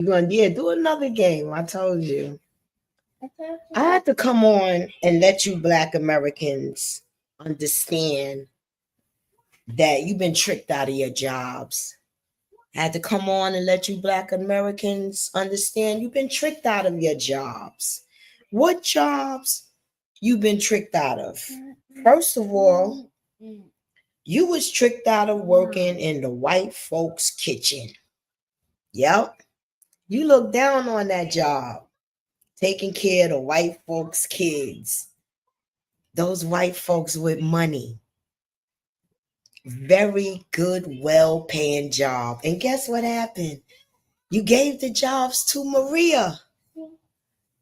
You're going to do another game. I told you. I had to come on and let you Black Americans understand that you've been tricked out of your jobs. I had to come on and let you Black Americans understand you've been tricked out of your jobs. What jobs you've been tricked out of? First of all, you was tricked out of working in the white folks' kitchen. Yep. You look down on that job, taking care of the white folks' kids. Those white folks with money. Very good, well-paying job. And guess what happened? You gave the jobs to Maria.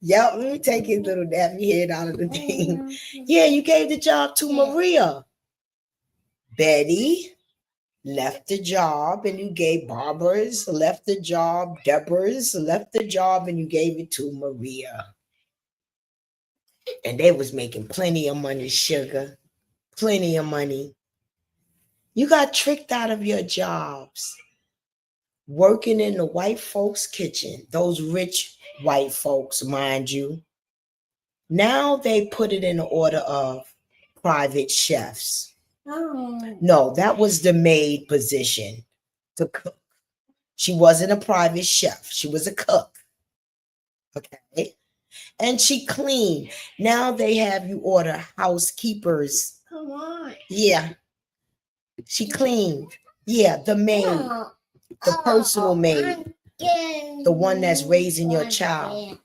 Yep, let me take his little nappy head out of the thing. Yeah, you gave the job to Maria. Betty left the job and you gave Barbara's left the job. Deborah's left the job and you gave it to Maria. And they was making plenty of money, sugar. Plenty of money. You got tricked out of your jobs. Working in the white folks' kitchen. Those rich white folks, mind you. Now they put it in the order of private chefs. No, that was the maid position to cook. She wasn't a private chef. She was a cook. Okay. And she cleaned. Now they have you order housekeepers. Come on. Yeah. She cleaned. Yeah, the maid. The personal maid. The one that's raising your child.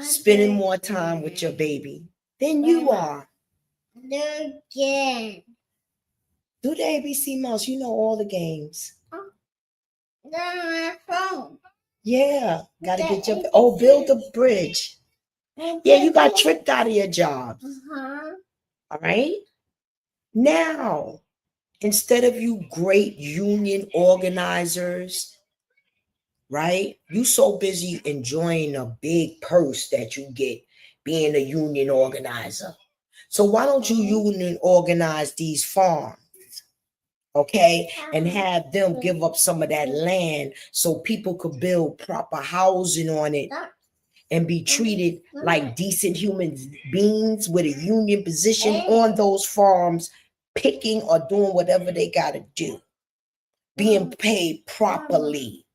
Spending more time with your baby than you are. Again. Do the ABC Mouse. You know all the games. Yeah. Gotta get your... Oh, build a bridge. Yeah, you got tricked out of your jobs. All right? Now, instead of you great union organizers, right? You so busy enjoying a big purse that you get being a union organizer. So why don't you union organize these farms, okay? And have them give up some of that land so people could build proper housing on it and be treated like decent human beings with a union position on those farms, picking or doing whatever they got to do, being paid properly.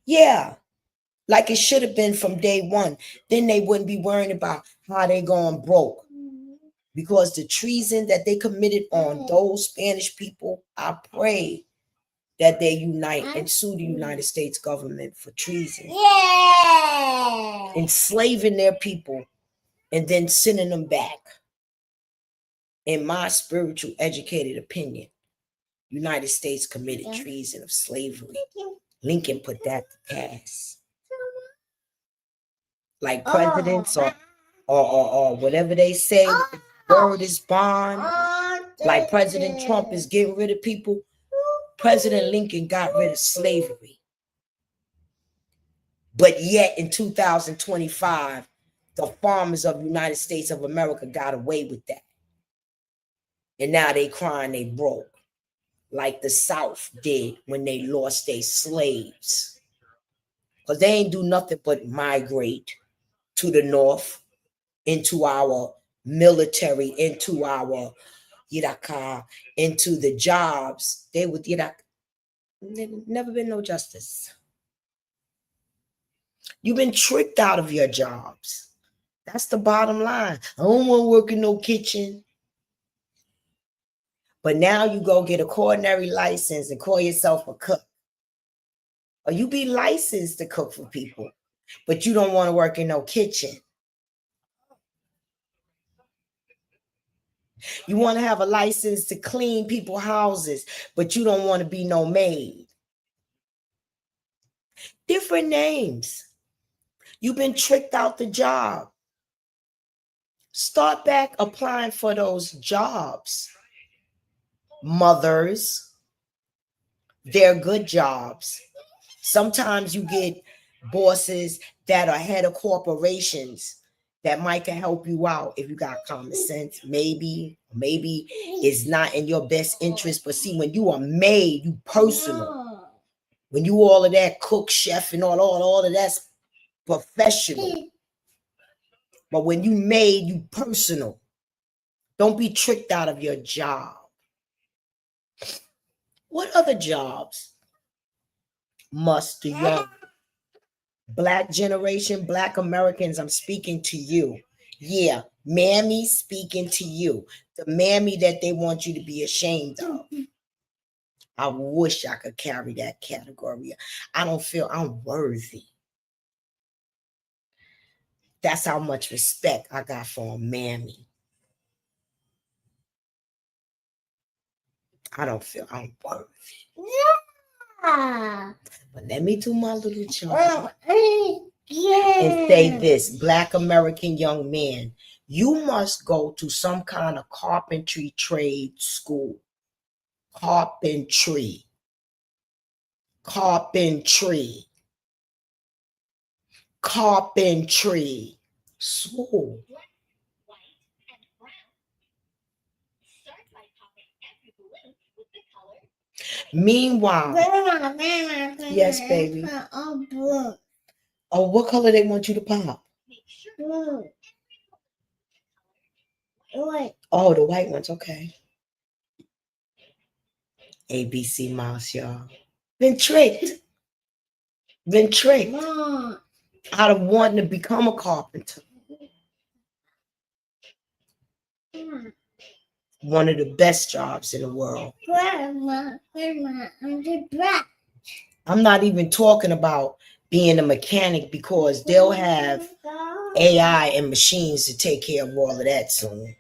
Yeah, like it should have been from day one. Then they wouldn't be worrying about how they going broke. Because the treason that they committed on those Spanish people, I pray that they unite and sue the United States government for treason. Yeah. Enslaving their people and then sending them back. In my spiritual educated opinion, United States committed treason of slavery. Lincoln put that to pass. Like presidents or whatever they say, word is bond. Like President Trump is getting rid of people. President Lincoln got rid of slavery. But yet in 2025, the farmers of the United States of America got away with that. And now they crying they broke. Like the South did when they lost their slaves. Because they ain't do nothing but migrate to the North, into our military, into our Yiraka, into the jobs. They would never been no justice. You've been tricked out of your jobs. That's the bottom line. I don't want to work in no kitchen. But now you go get a culinary license and call yourself a cook. Or you be licensed to cook for people, but you don't want to work in no kitchen. You want to have a license to clean people's houses, but you don't want to be no maid. Different names. You've been tricked out the job. Start back applying for those jobs. Mothers, they're good jobs. Sometimes you get bosses that are head of corporations that might can help you out if you got common sense. Maybe it's not in your best interest. But see, when you are made, you personal. When you all of that cook, chef, and all of that's professional. But when you made, you personal. Don't be tricked out of your job. What other jobs must the young Black generation, Black Americans, I'm speaking to you. Yeah, mammy speaking to you. The mammy that they want you to be ashamed of. I wish I could carry that category. I don't feel I'm worthy. That's how much respect I got for a mammy. I don't feel I'm worthy. Yeah. But let me do my little job. And say this, Black American young man, you must go to some kind of carpentry trade school. Carpentry school. Meanwhile, yes, baby. Oh, what color they want you to pop? Oh, the white ones, okay. ABC Mouse, y'all. Been tricked out of wanting to become a carpenter. One of the best jobs in the world. Grandma, I'm not even talking about being a mechanic because they'll have AI and machines to take care of all of that soon.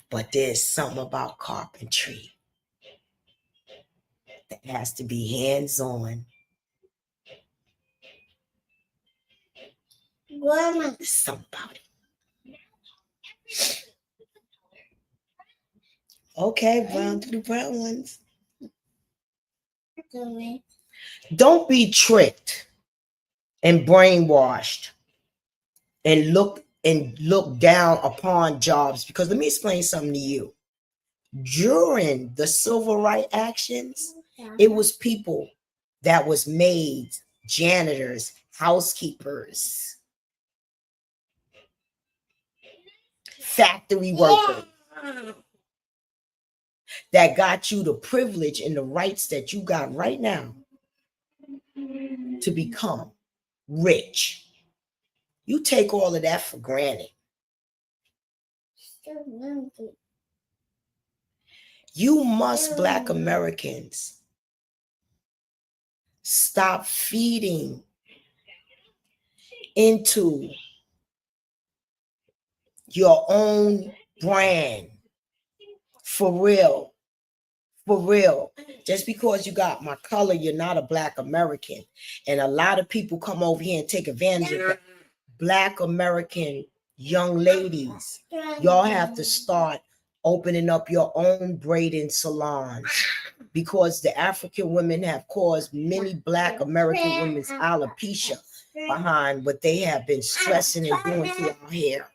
But there's something about carpentry that has to be hands-on. There's something about it. Okay, brown to the brown ones. Don't be tricked and brainwashed and look down upon jobs, because let me explain something to you. During the civil rights actions, it was people that was maids, janitors, housekeepers, factory workers that got you the privilege and the rights that you got right now to become rich. You take all of that for granted. You must, Black Americans, stop feeding into your own brand. For real. Just because you got my color, you're not a Black American. And a lot of people come over here and take advantage of that. Black American young ladies, y'all have to start opening up your own braiding salons, because the African women have caused many Black American women's alopecia behind what they have been stressing and doing to our hair.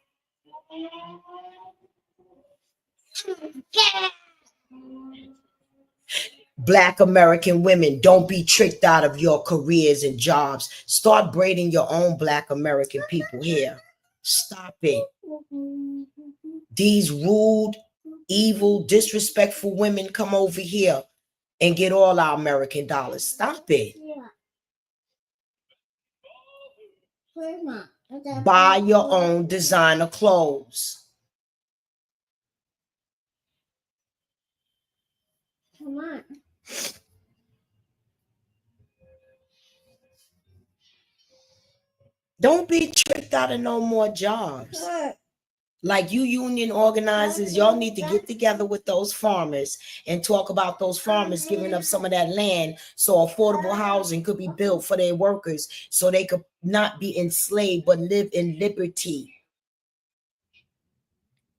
Black American women, don't be tricked out of your careers and jobs. Start braiding your own Black American people hair. Stop it. These rude, evil, disrespectful women come over here and get all our American dollars. Stop it. Buy your own designer clothes. Come on. Don't be tricked out of no more jobs. Like you union organizers, y'all need to get together with those farmers and talk about those farmers giving up some of that land so affordable housing could be built for their workers so they could not be enslaved but live in liberty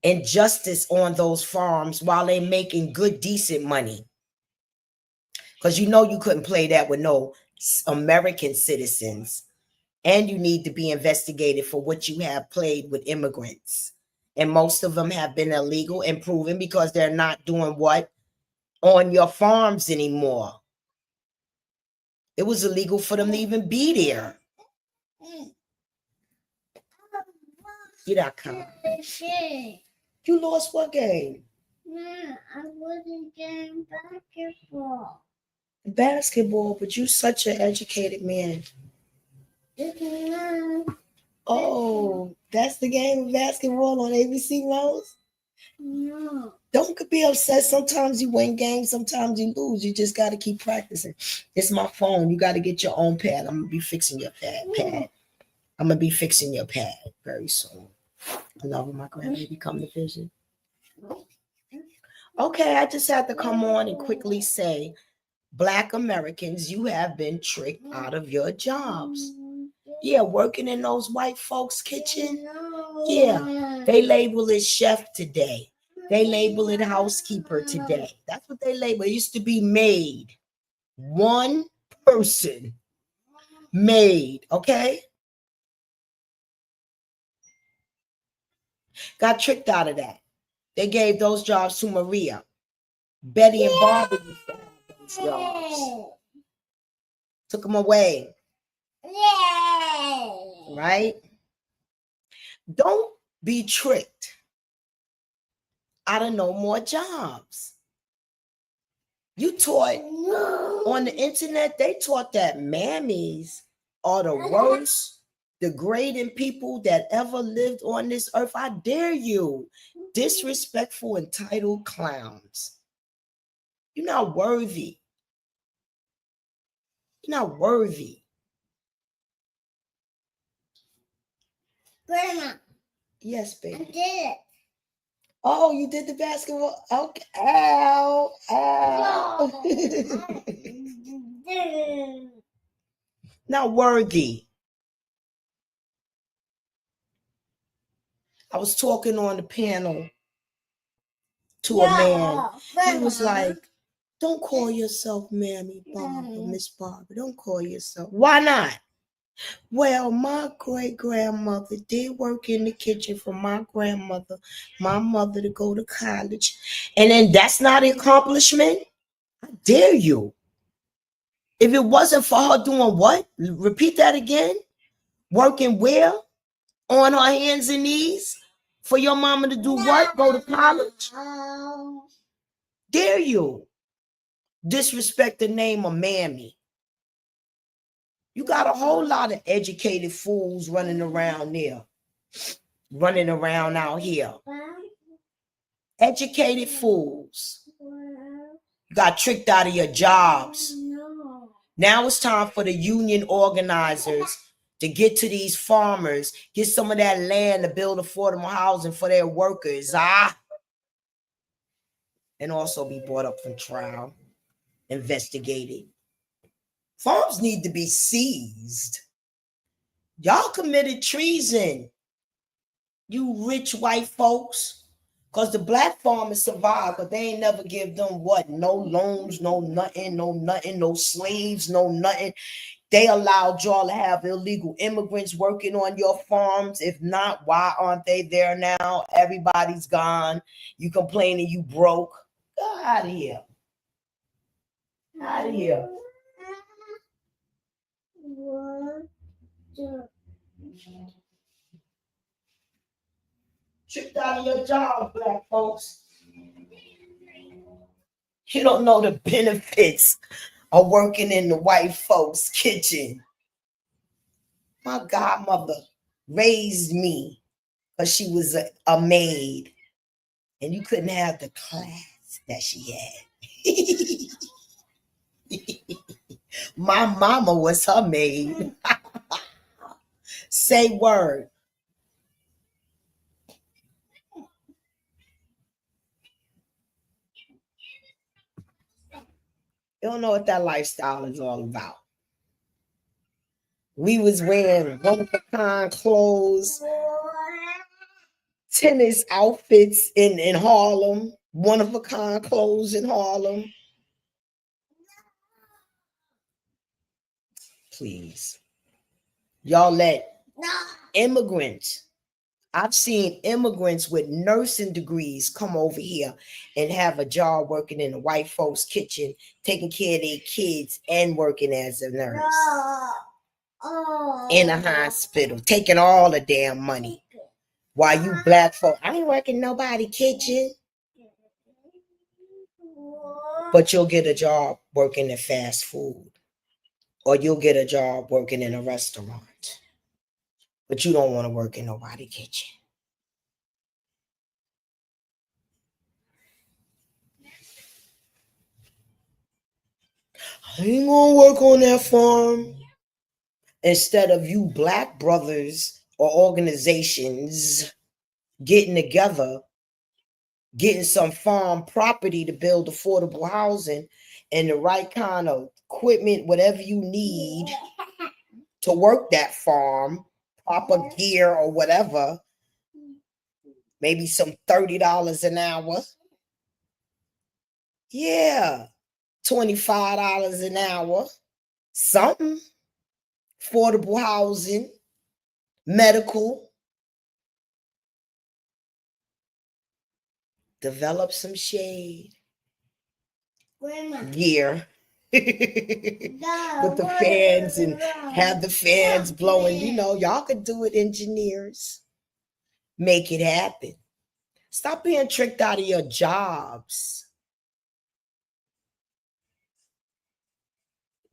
and justice on those farms while they're making good, decent money. Because you know you couldn't play that with no American citizens. And you need to be investigated for what you have played with immigrants. And most of them have been illegal and proven because they're not doing what? on your farms anymore. It was illegal for them to even be there. You're not calm. You lost what game? Yeah, I wasn't getting basketball. Basketball, but you such an educated man. Oh, that's the game of basketball on ABC Rose? No. Don't be upset. Sometimes you win games, sometimes you lose. You just got to keep practicing. It's my phone. You got to get your own pad. I'm going to be fixing your pad. I'm going to be fixing your pad very soon. I love when my grandbaby come to visit. Okay, I just had to come on and quickly say, Black Americans, you have been tricked out of your jobs. Yeah, working in those white folks' kitchen. Yeah, they label it chef today. They label it housekeeper today. That's what they label. It used to be maid. One person. Maid, okay? Got tricked out of that. They gave those jobs to Maria. Betty and Barbara used to have those jobs. Took them away. Right? Don't be tricked out of no more jobs. You taught on the internet, they taught that mammies are the worst, degrading people that ever lived on this earth. I dare you. Disrespectful, entitled clowns. You're not worthy. You're not worthy. Grandma. Yes, baby. I did it. Oh, you did the basketball? Okay. Ow. Ow. Not worthy. I was talking on the panel to a man. He was like, don't call yourself Mammy Barbara, Miss Barbara. Don't call yourself. Why not? Well, my great-grandmother did work in the kitchen for my grandmother, my mother to go to college. And then that's not an accomplishment? I dare you. If it wasn't for her doing what? Repeat that again. Working where? On her hands and knees? For your mama to do what? Go to college? Dare you disrespect the name of Mammy? You got a whole lot of educated fools running around there. Running around out here. Educated fools. You got tricked out of your jobs. Now it's time for the union organizers to get to these farmers, get some of that land to build affordable housing for their workers. And also be brought up from trial, investigated. Farms need to be seized. Y'all committed treason, you rich white folks. Because the black farmers survived, but they ain't never give them what? No loans, no nothing, no slaves, no nothing. They allowed y'all to have illegal immigrants working on your farms. If not, why aren't they there now? Everybody's gone. You complaining you broke. Go out of here. Out of here. Tricked out of your job, black folks. You don't know the benefits of working in the white folks' kitchen. My godmother raised me because she was a maid, and you couldn't have the class that she had. My mama was her maid. Say word. You don't know what that lifestyle is all about. We was wearing one-of-a-kind clothes, tennis outfits in Harlem, one-of-a-kind clothes in Harlem. Please. Y'all let immigrants I've seen immigrants with nursing degrees come over here and have a job working in a white folks' kitchen, taking care of their kids and working as a nurse in a hospital, taking all the damn money. While you black folk, I ain't working nobody kitchen. But you'll get a job working in fast food, or you'll get a job working in a restaurant. But you don't want to work in nobody's kitchen. I ain't gonna work on that farm. Instead of you black brothers or organizations getting together, getting some farm property to build affordable housing and the right kind of equipment, whatever you need to work that farm, proper gear or whatever, maybe some $30 an hour. Yeah, $25 an hour, something. Affordable housing, medical. Develop some shade. Gear. With the fans and have the fans blowing. You know, y'all could do it, engineers. Make it happen. Stop being tricked out of your jobs.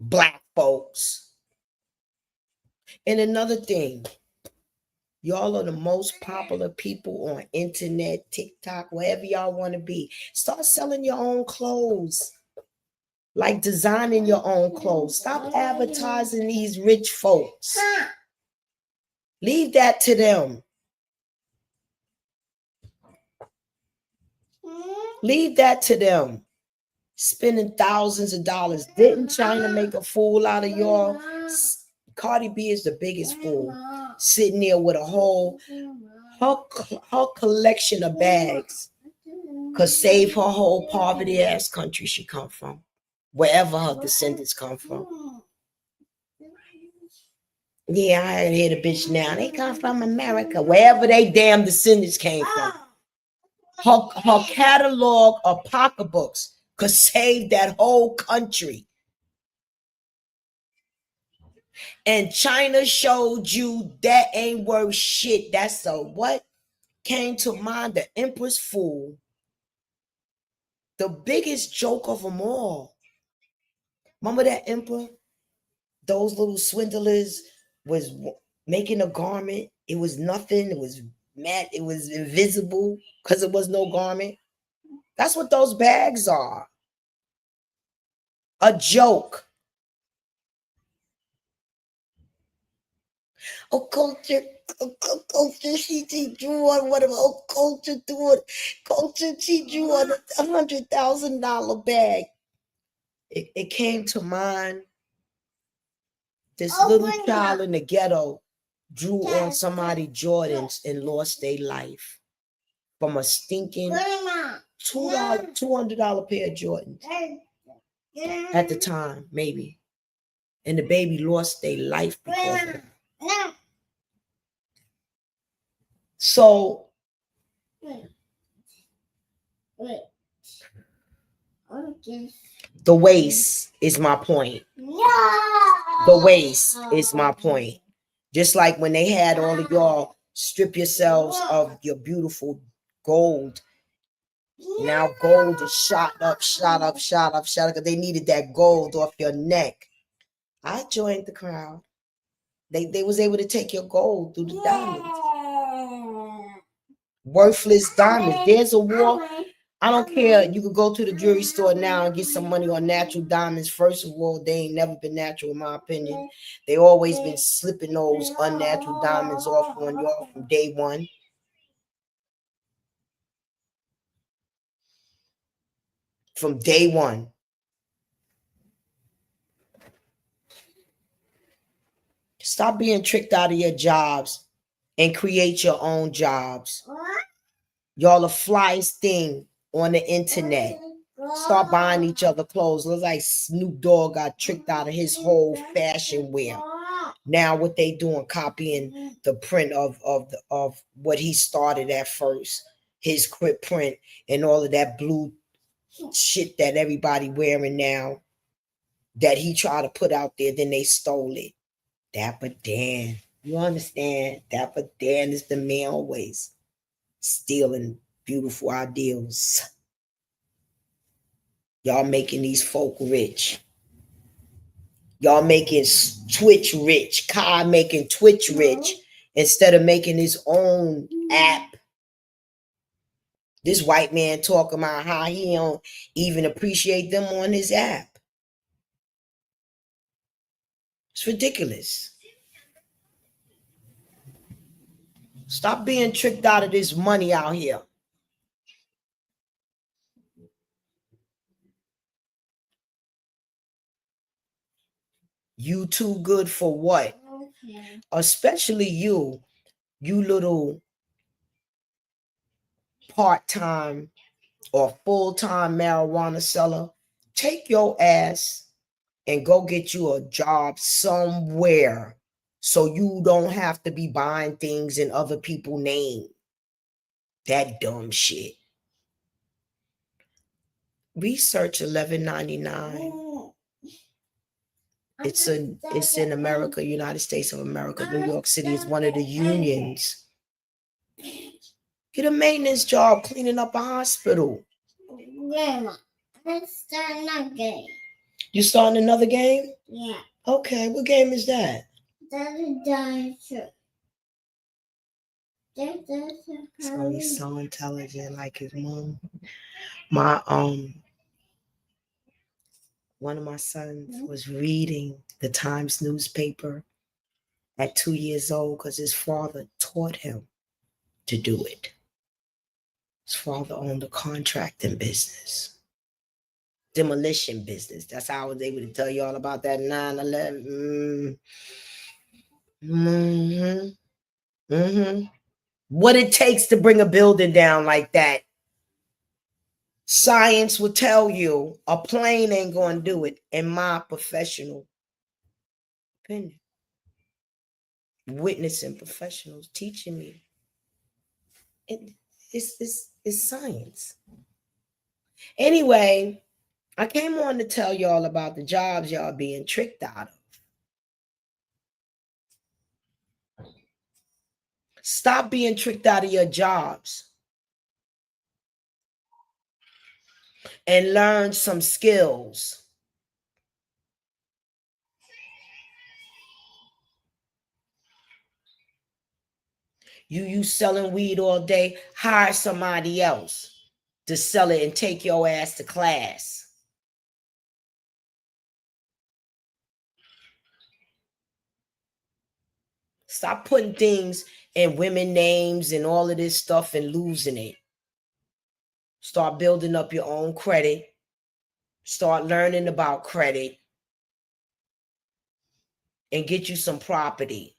Black folks. And another thing, y'all are the most popular people on internet, TikTok, wherever y'all want to be. Start selling your own clothes. Like designing your own clothes. Stop advertising these rich folks. Leave that to them. Leave that to them. Spending thousands of dollars. Didn't China make a fool out of y'all? Cardi B is the biggest fool. Sitting there with a whole, her collection of bags could save her whole poverty ass country she come from. Wherever her descendants come from. Yeah, I hear the bitch now. They come from America. Wherever they damn descendants came from. Her catalog of pocketbooks could save that whole country. And China showed you that ain't worth shit. That's a what came to mind? The Empress Fool. The biggest joke of them all. Remember that emperor? Those little swindlers was making a garment. It was nothing. It was matte. It was invisible because it was no garment. That's what those bags are. A joke. Oh, culture, she drew on whatever. Oh, culture doing. Culture, she drew on a $100,000 bag. It came to mind. This little child in the ghetto drew on somebody Jordans and lost their life from a stinking $200 pair of Jordans at the time, maybe. And the baby lost their life because of it. So, the waste is my point. The waste is my point. Just like when they had all of y'all strip yourselves of your beautiful gold. Now gold is shot up because they needed that gold off your neck. I joined the crowd. They was able to take your gold through the diamonds. Worthless diamonds. There's a war. I don't care. You could go to the jewelry store now and get some money on natural diamonds. First of all, they ain't never been natural, in my opinion. They always been slipping those unnatural diamonds off on y'all from day one. From day one. Stop being tricked out of your jobs and create your own jobs. Y'all the flyest thing on the internet. Start buying each other clothes. Looks like Snoop Dogg got tricked out of his whole fashion wear. Now what they doing, copying the print of what he started at first, his quick print and all of that blue shit that everybody wearing now that he tried to put out there, then they stole it. Dapper Dan. You understand? Dapper Dan is the man always stealing beautiful ideals. Y'all making these folk rich. Y'all making Twitch rich. Kai making Twitch rich instead of making his own app. This white man talking about how he don't even appreciate them on his app. It's ridiculous. Stop being tricked out of this money out here. You too good for what? Okay. Especially you little part-time or full-time marijuana seller. Take your ass and go get you a job somewhere so you don't have to be buying things in other people's name. That dumb shit. Research 1199. It's in America, United States of America. New York City is one of the unions. Get a maintenance job cleaning up a hospital. Grandma, let's start another game. You starting another game? Yeah. Okay, what game is that? That's a dinosaur. It's gonna be so intelligent like his mom. My one of my sons was reading the Times newspaper at 2 years old because his father taught him to do it. His father owned a contracting business, demolition business. That's how I was able to tell you all about that 9/11. What it takes to bring a building down like that. Science will tell you a plane ain't going to do it, in my professional opinion. Witnessing professionals teaching me. It's science. Anyway, I came on to tell y'all about the jobs y'all being tricked out of. Stop being tricked out of your jobs and learn some skills. You selling weed all day, hire somebody else to sell it and take your ass to class. Stop putting things in women names and all of this stuff and losing it. Start building up your own credit. Start learning about credit and get you some property.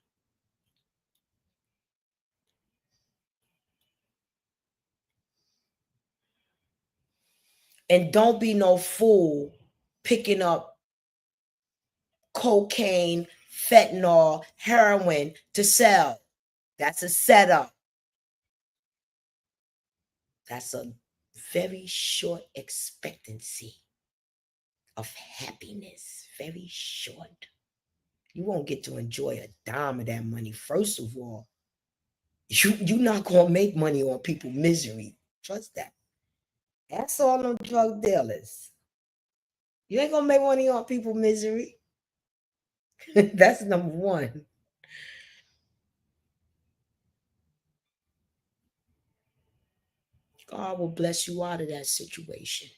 And don't be no fool picking up cocaine, fentanyl, heroin to sell. That's a setup. That's a very short expectancy of happiness. Very short. You won't get to enjoy a dime of that money. First of all, you're not going to make money on people's misery. Trust that. That's all them drug dealers. You ain't going to make money on people's misery. That's number one. God will bless you out of that situation.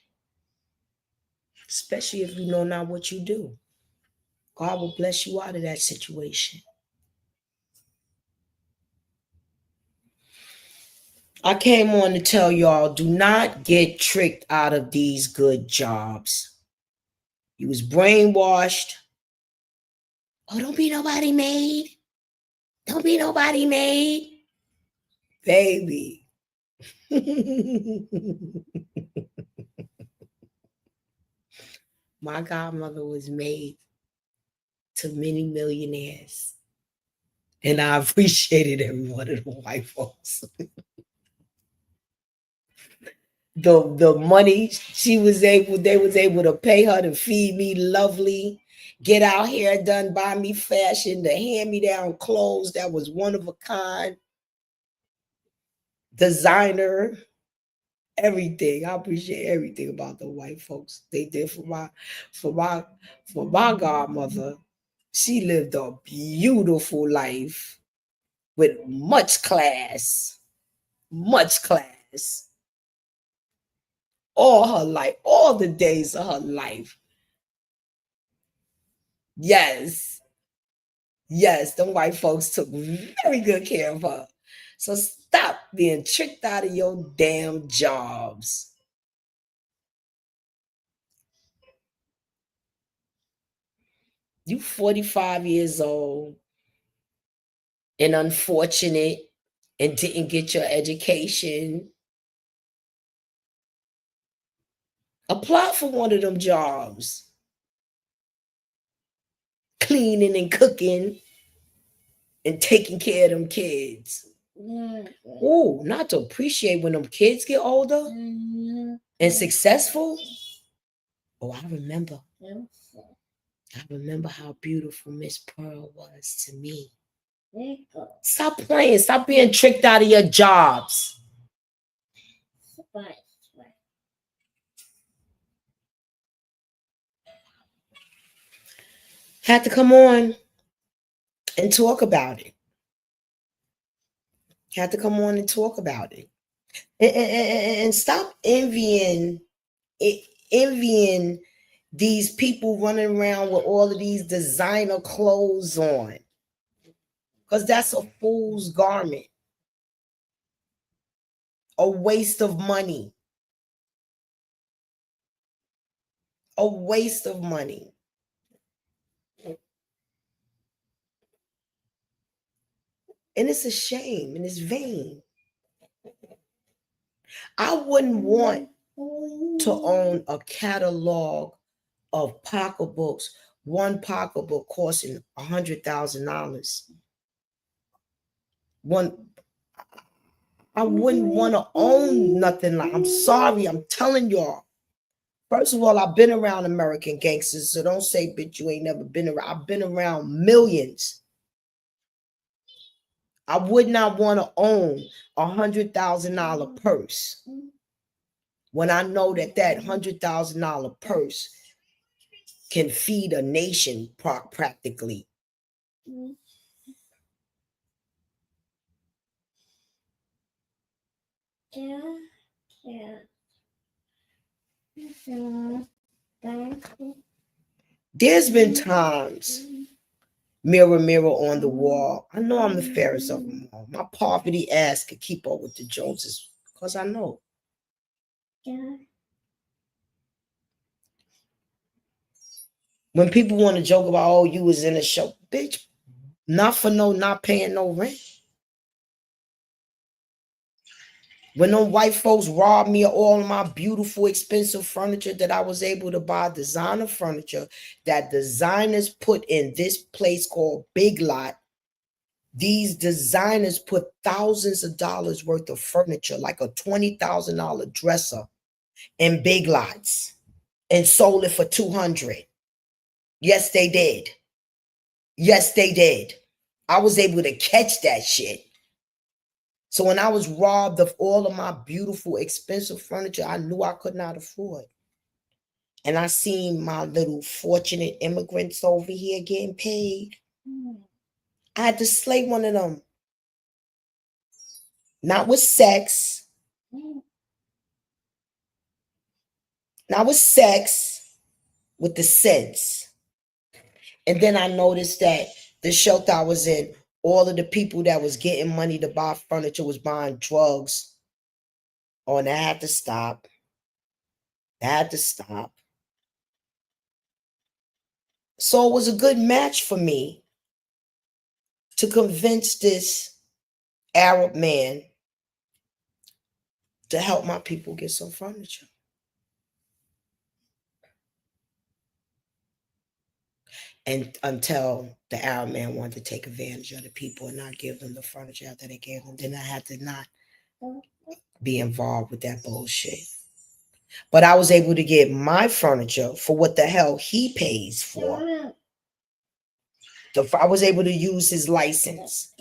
Especially if you know not what you do. God will bless you out of that situation. I came on to tell y'all, do not get tricked out of these good jobs. You was brainwashed. Oh, don't be nobody made. Don't be nobody made. Baby. My godmother was made to many millionaires. And I appreciated every one of the white folks. The money they was able to pay her to feed me lovely, get our hair done, buy me fashion, the hand-me-down clothes that was one of a kind, designer, everything. I appreciate everything about the white folks. They did for my godmother. She lived a beautiful life with much class, much class. All her life, all the days of her life. Yes. Yes, them white folks took very good care of her. So stop being tricked out of your damn jobs. You 45 years old and unfortunate and didn't get your education. Apply for one of them jobs. Cleaning and cooking and taking care of them kids. Oh, not to appreciate when them kids get older and successful. Oh, I remember how beautiful Miss Pearl was to me. Stop playing. Stop being tricked out of your jobs. Had to come on and talk about it. Had to come on and talk about it. And stop envying these people running around with all of these designer clothes on. Because that's a fool's garment. A waste of money. A waste of money. And it's a shame and it's vain. I wouldn't want to own a catalog of pocketbooks, one pocketbook costing $100,000. I wouldn't want to own nothing like. I'm sorry, I'm telling y'all. First of all, I've been around American gangsters, so don't say, bitch, you ain't never been around. I've been around millions. I would not want to own $100,000 purse when I know that $100,000 purse can feed a nation practically. There's been times, mirror, mirror on the wall. I know I'm the fairest of them all. My poverty ass could keep up with the Joneses because I know. When people want to joke about, oh, you was in a show, bitch, not paying no rent. When them white folks robbed me of all of my beautiful, expensive furniture that I was able to buy, designer furniture that designers put in this place called Big Lot. These designers put thousands of dollars worth of furniture, like a $20,000 dresser, in Big Lots and sold it for $200. Yes, they did. Yes, they did. I was able to catch that shit. So when I was robbed of all of my beautiful, expensive furniture, I knew I could not afford. And I seen my little fortunate immigrants over here getting paid. I had to slay one of them. Not with sex. Not with sex, with the sense. And then I noticed that the shelter I was in, all of the people that was getting money to buy furniture was buying drugs. Oh, and I had to stop. I had to stop. So it was a good match for me to convince this Arab man to help my people get some furniture. And until the Arab man wanted to take advantage of the people and not give them the furniture after they gave them, then I had to not be involved with that bullshit. But I was able to get my furniture for what the hell he pays for. I was able to use his license.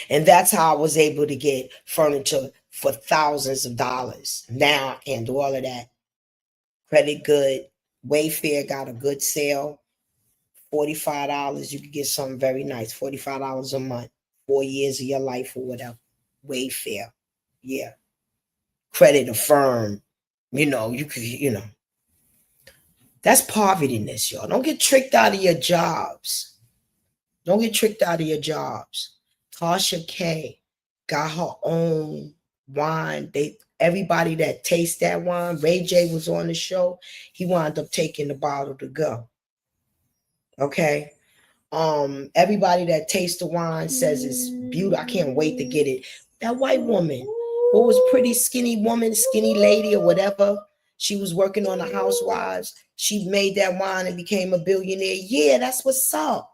And that's how I was able to get furniture for thousands of dollars. Now I can't do all of that. Credit good. Wayfair got a good sale. $45. You could get something very nice. $45 a month. 4 years of your life or whatever. Wayfair. Yeah. Credit Affirm. You could. That's povertyness, y'all. Don't get tricked out of your jobs. Don't get tricked out of your jobs. Tasha K got her own wine. Everybody that tastes that wine, Ray J was on the show. He wound up taking the bottle to go. Okay. Everybody that tastes the wine says it's beautiful. I can't wait to get it. That white woman, what was pretty skinny woman, skinny lady or whatever. She was working on the Housewives. She made that wine and became a billionaire. Yeah, that's what's up.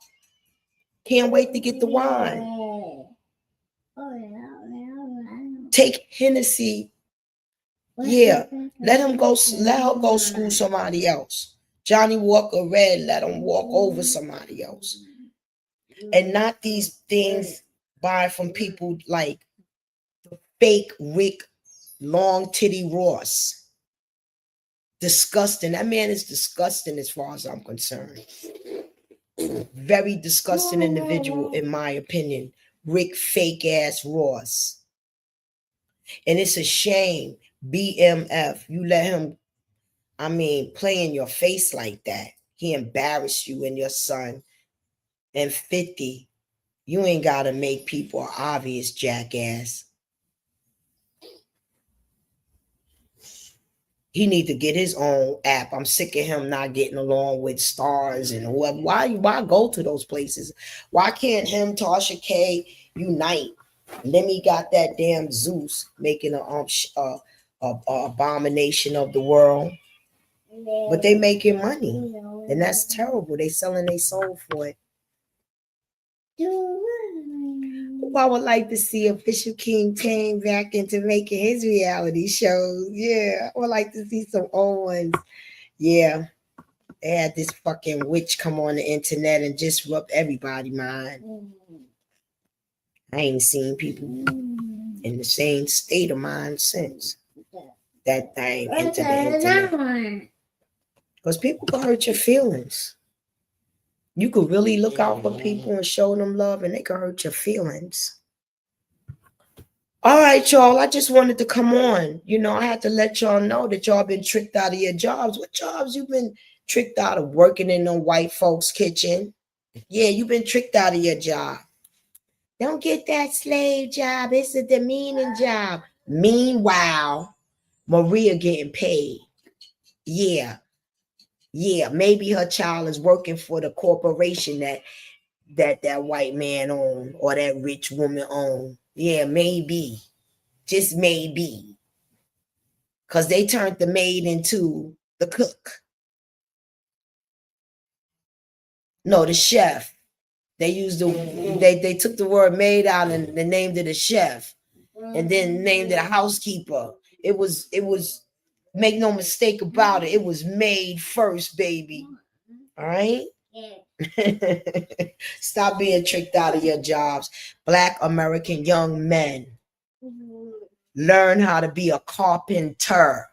Can't wait to get the wine. Take Hennessy. Yeah, let her go school somebody else. Johnny Walker Red, let him walk over somebody else. And not these things buy from people like the fake Rick Long Titty Ross. Disgusting. That man is disgusting as far as I'm concerned. Very disgusting individual, in my opinion. Rick fake ass Ross. And it's a shame. BMF, you let him, play in your face like that. He embarrassed you and your son. And 50, you ain't got to make people obvious, jackass. He need to get his own app. I'm sick of him not getting along with stars and whoever. Why go to those places? Why can't him, Tasha K, unite? And then he got that damn Zeus making a abomination of the world. But they making money. And that's terrible. They selling their soul for it. I would like to see Official King Tame back into making his reality shows. Yeah, I would like to see some old ones. Yeah, they had this fucking witch come on the internet and disrupt everybody's mind. I ain't seen people in the same state of mind since that thing entered the internet. Because people can hurt your feelings. You could really look out for people and show them love, and they can hurt your feelings. All right, y'all. I just wanted to come on. I had to let y'all know that y'all been tricked out of your jobs. What jobs you been tricked out of? Working in no white folks' kitchen? Yeah, you been tricked out of your job. Don't get that slave job. It's a demeaning job. Meanwhile, Maria getting paid. Yeah, maybe her child is working for the corporation that white man owned or that rich woman owned. Yeah, maybe. Just maybe. Because they turned the maid into the cook. No, the chef. They used they took the word maid out and they named it a chef. And then named it a housekeeper. It was make no mistake about it. It was made first, baby. All right? Yeah. Stop being tricked out of your jobs. Black American young men. Learn how to be a carpenter.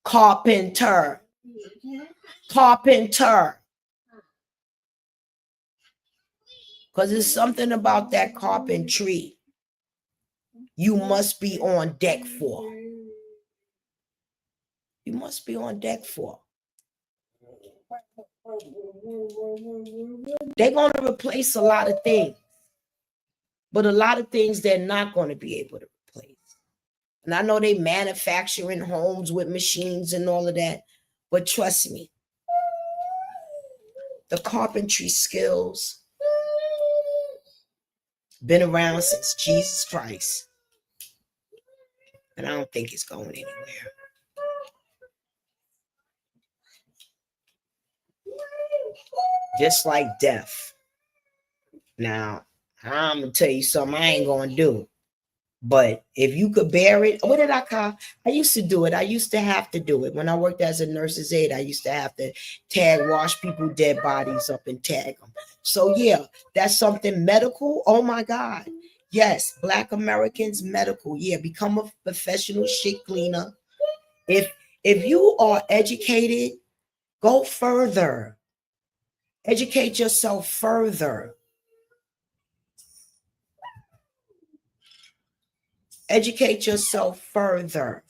Carpenter. Because there's something about that carpentry you must be on deck for. You must be on deck for. They're going to replace a lot of things. But a lot of things they're not going to be able to replace. And I know they manufacturing homes with machines and all of that. But trust me, the carpentry skills been around since Jesus Christ. And I don't think it's going anywhere. just like death. Now, I'm gonna tell you something I ain't gonna do. But if you could bear it, what did I call? I used to do it. I used to have to do it. When I worked as a nurse's aide, I used to have to wash people dead bodies up and tag them. So yeah, that's something medical. Oh my God. Yes, Black Americans medical. Yeah, become a professional shit cleaner. If you are educated, go further. Educate yourself further. Educate yourself further.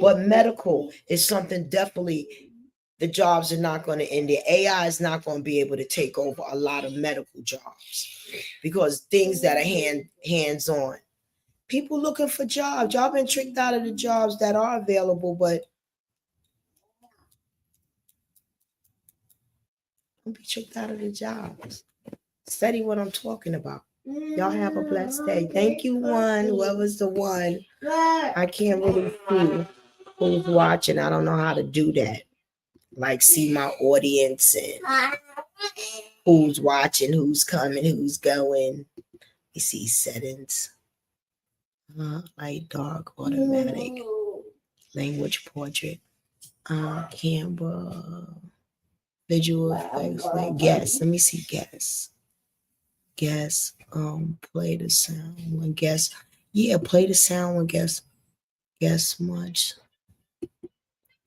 But medical is something definitely, the jobs are not going to end there. AI is not going to be able to take over a lot of medical jobs because things that are hands-on. People looking for jobs. Y'all been tricked out of the jobs that are available, but don't be tricked out of the jobs. Study what I'm talking about. Y'all have a blessed day. Thank you, one. Whoever's the one. I can't really see who's watching. I don't know how to do that. Like see my audience and who's watching, who's coming, who's going. You see settings. Light, dark, automatic. Language, portrait. Camera. Visual effects. Like guess. Let me see guess. Guess. Play the sound when guess. Yeah, play the sound when guess much.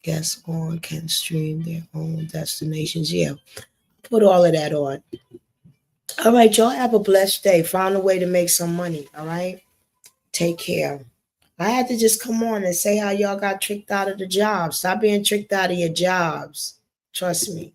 Guests on can stream their own destinations. Yeah, put all of that on. All right, y'all have a blessed day. Find a way to make some money. All right, take care. I had to just come on and say how y'all got tricked out of the jobs. Stop being tricked out of your jobs. Trust me.